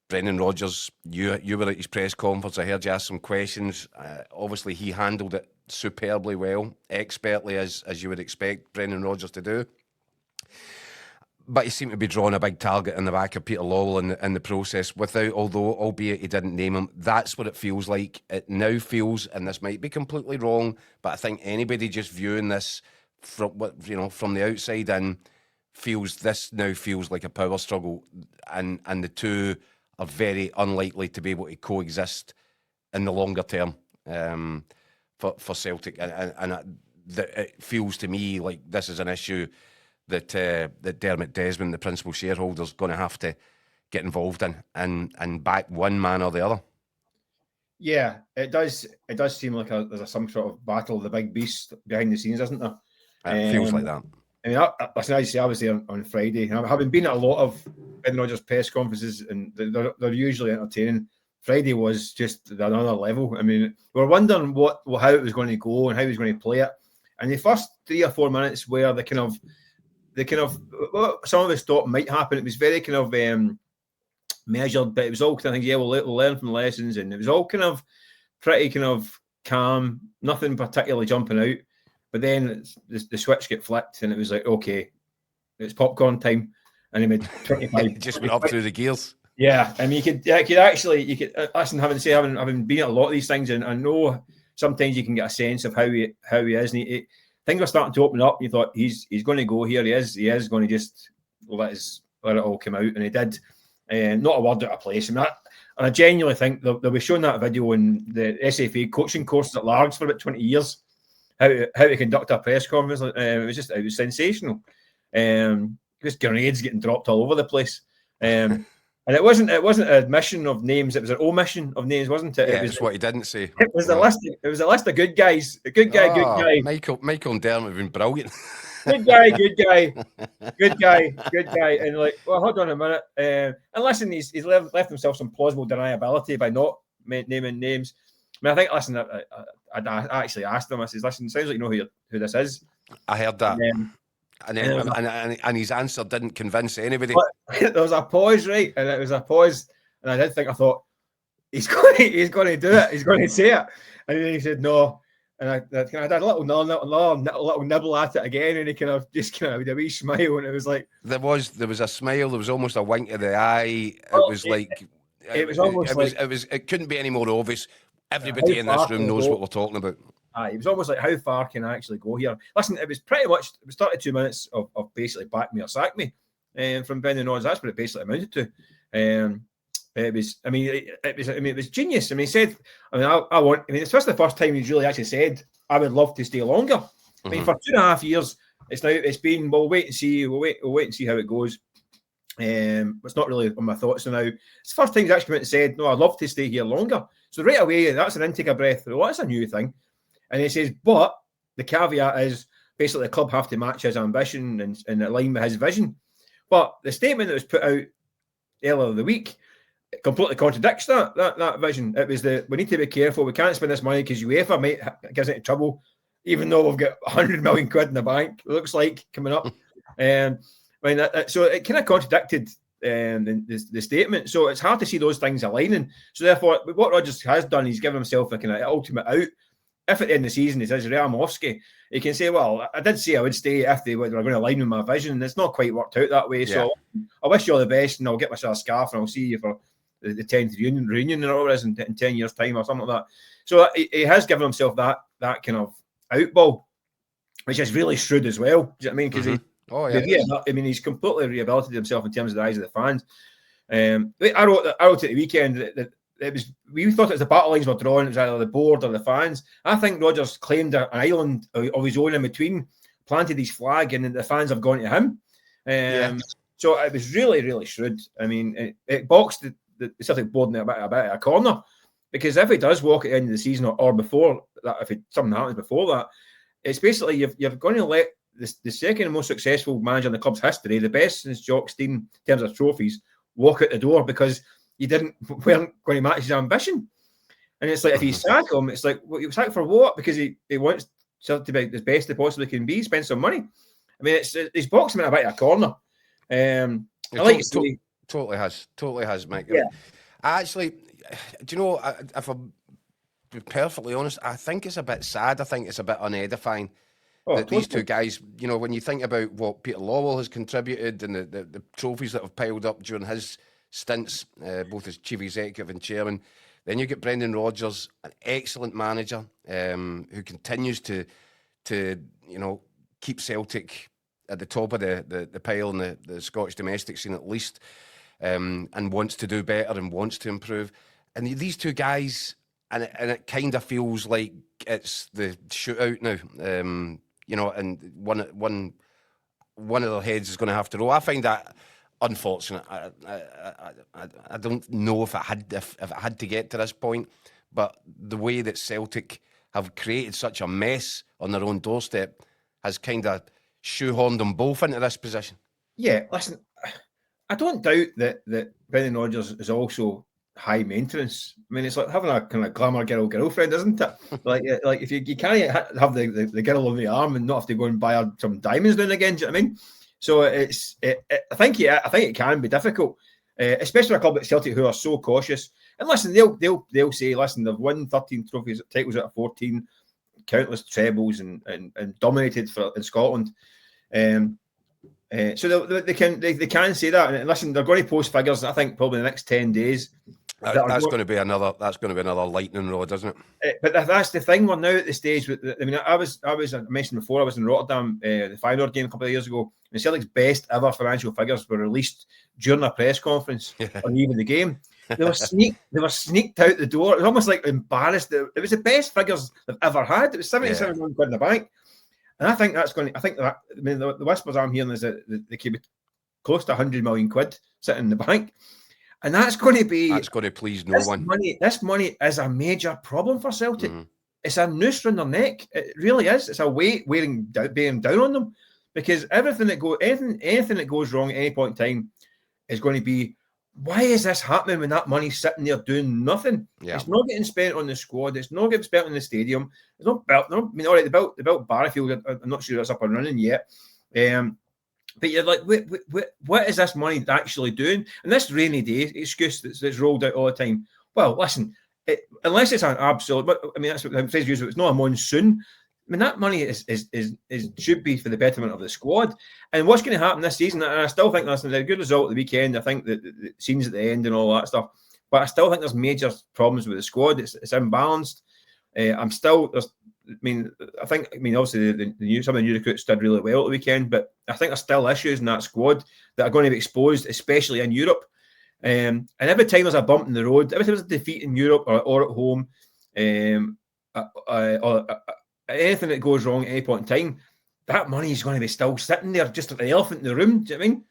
Brendan Rodgers, you were at his press conference. I heard you ask some questions. Obviously, he handled it superbly well, expertly, as you would expect Brendan Rodgers to do. But he seemed to be drawing a big target in the back of Peter Lawwell in the process, albeit he didn't name him. That's what it feels like. It now feels, and this might be completely wrong, but I think anybody just viewing this from the outside in feels like a power struggle, and the two are very unlikely to be able to coexist in the longer term for Celtic, and it feels to me like this is an issue that Dermot Desmond, the principal shareholder, is going to have to get involved in and back one man or the other. Yeah, it does. It does seem like there's some sort of battle of the big beast behind the scenes, isn't there? It feels like that. I mean, as I say, I was there on Friday. Having been at a lot of Brendan Rodgers press conferences, and they're usually entertaining. Friday was just another level. I mean, we were wondering how it was going to go and how he was going to play it. And the first 3 or 4 minutes where some of us thought might happen, it was very kind of measured, but it was all kind of we'll learn from the lessons, and it was all kind of pretty kind of calm, nothing particularly jumping out. But then the switch get flicked, and it was like, okay, it's popcorn time, and he made 25. Just went up through the gears. Yeah, I mean, you could listen. Having been at a lot of these things, and I know sometimes you can get a sense of how he is, and things were starting to open up. And you thought he's going to go here. He is going to just let it all come out, and he did. Not a word out of place. And I genuinely think they'll be showing that video in the SFA coaching courses at Largs for about 20 years. How to conduct a press conference. It was sensational. Just grenades getting dropped all over the place. And it wasn't an admission of names; it was an omission of names, wasn't it? Yeah, it was what he didn't say. It was a list. It was a list of good guys. A good guy, good guy. Michael and Dermot have been brilliant. Good guy, good guy. And like, well, hold on a minute. And listen, he's left himself some plausible deniability by not naming names. I mean, I think, listen, I actually asked him. I says, listen, sounds like you know who this is. I heard that. And his answer didn't convince anybody. There was a pause, right? And it was a pause. And I thought, he's going to do it. He's going to say it. And then he said, no. And I had a little nibble at it again. And he kind of with a wee smile. And it was like... There was a smile. There was almost a wink of the eye. It couldn't be any more obvious. Everybody in this room knows what we're talking about. It was almost like, how far can I actually go here? Listen, it was 32 minutes of basically back me or sack me from Brendan Rodgers. That's what it basically amounted to. It was genius. I mean, he said, it's just the first time he's really actually said, I would love to stay longer. I mean, for 2.5 years, it's been, we'll wait and see how it goes. It's not really on my thoughts now. It's the first time he's actually come out and said, no, I'd love to stay here longer. So right away, that's an intake of breath. Well, that's a new thing. And he says, but the caveat is basically the club have to match his ambition and align with his vision. But the statement that was put out earlier in the week completely contradicts that vision. It was we need to be careful. We can't spend this money because UEFA might get us into trouble, even though we've got 100 million quid in the bank. It looks like coming up. So it kind of contradicted the statement. So it's hard to see those things aligning. So therefore, what Rodgers has done, he's given himself a kind of ultimate out. If at the end of the season he says Ramovski, he can say, well, I did say I would stay if they were going to align with my vision, and it's not quite worked out that way. Yeah. So I wish you all the best, and I'll get myself a scarf, and I'll see you for the 10th reunion or whatever it is in 10 years' time or something like that. So he has given himself that kind of outball, which is really shrewd as well. Do you know what I mean? Because he's completely rehabilitated himself in terms of the eyes of the fans. I wrote at the weekend that we thought it was the battle lines were drawn. It was either the board or the fans. I think Rodgers claimed an island of his own in between, planted his flag, and the fans have gone to him. So it was really, really shrewd. I mean, it boxed the Celtic board in a bit of a corner, because if he does walk at the end of the season or before that, if something happens before that, it's basically you're going to let the second most successful manager in the club's history, the best since Jock Stein in terms of trophies, walk out the door because you weren't going to match his ambition. And it's like, if you sack him, it's like, well, you sack for what? Because he wants Celtic to be as best they possibly can be, spend some money. I mean, he's boxing in a bit of a corner. Totally has, Mike. Yeah. I actually, do you know, if I'm perfectly honest, I think it's a bit sad. I think it's a bit unedifying that these two guys, you know, when you think about what Peter Lawwell has contributed and the trophies that have piled up during his stints, both as chief executive and chairman, then you get Brendan Rodgers, an excellent manager, who continues to you know, keep Celtic at the top of the pile in the Scottish domestic scene at least, and wants to do better and wants to improve. And these two guys, and it kind of feels like it's the shootout now. You know, and one of their heads is going to have to roll. I find that unfortunate. I don't know if it had to get to this point, but the way that Celtic have created such a mess on their own doorstep has kind of shoehorned them both into this position. Yeah, listen, I don't doubt that Brendan Rodgers is also high maintenance. I mean, it's like having a kind of glamour girlfriend, isn't it? like if you can't have the girl on the arm and not have to go and buy her some diamonds now and again. Do you know what I mean? So I think it can be difficult, especially a club like Celtic who are so cautious. And listen, they'll say, listen, they've won 13 trophies, titles out of 14, countless trebles, and dominated in Scotland. So they can say that. And listen, they're going to post figures, I think, probably in the next 10 days. That's going to be another lightning rod, isn't it? But that's the thing. We're now at the stage. I mean, I mentioned before, I was in Rotterdam, the Feyenoord game a couple of years ago, and Celtic's best ever financial figures were released during a press conference on even the game. They were sneaked out the door. It was almost like embarrassed. It was the best figures they've ever had. It was 77 million quid in the bank. And I think that's going to, I mean, the whispers I'm hearing is that they could be close to 100 million quid sitting in the bank. And that's going to please no one. This money is a major problem for Celtic. Mm-hmm. It's a noose around their neck. It really is. It's a weight bearing down on them, because anything that goes wrong at any point in time is going to be, why is this happening when that money's sitting there doing nothing? Yeah. It's not getting spent on the squad. It's not getting spent on the stadium. It's not built. I mean, all right, they built Barrowfield. I'm not sure it's up and running yet. But you're like, what is this money actually doing? And this rainy day excuse that's rolled out all the time. Well, listen, unless it's an absolute, I mean, that's what the phrase used. It's not a monsoon. I mean, that money should be for the betterment of the squad. And what's going to happen this season? And I still think that's a good result at the weekend. I think that the scenes at the end and all that stuff. But I still think there's major problems with the squad. It's imbalanced. Obviously some of the new recruits did really well at the weekend, but I think there's still issues in that squad that are going to be exposed, especially in Europe. And every time there's a bump in the road, every time there's a defeat in Europe or at home, or anything that goes wrong at any point in time, that money is going to be still sitting there, just like the elephant in the room. Do you know what I mean?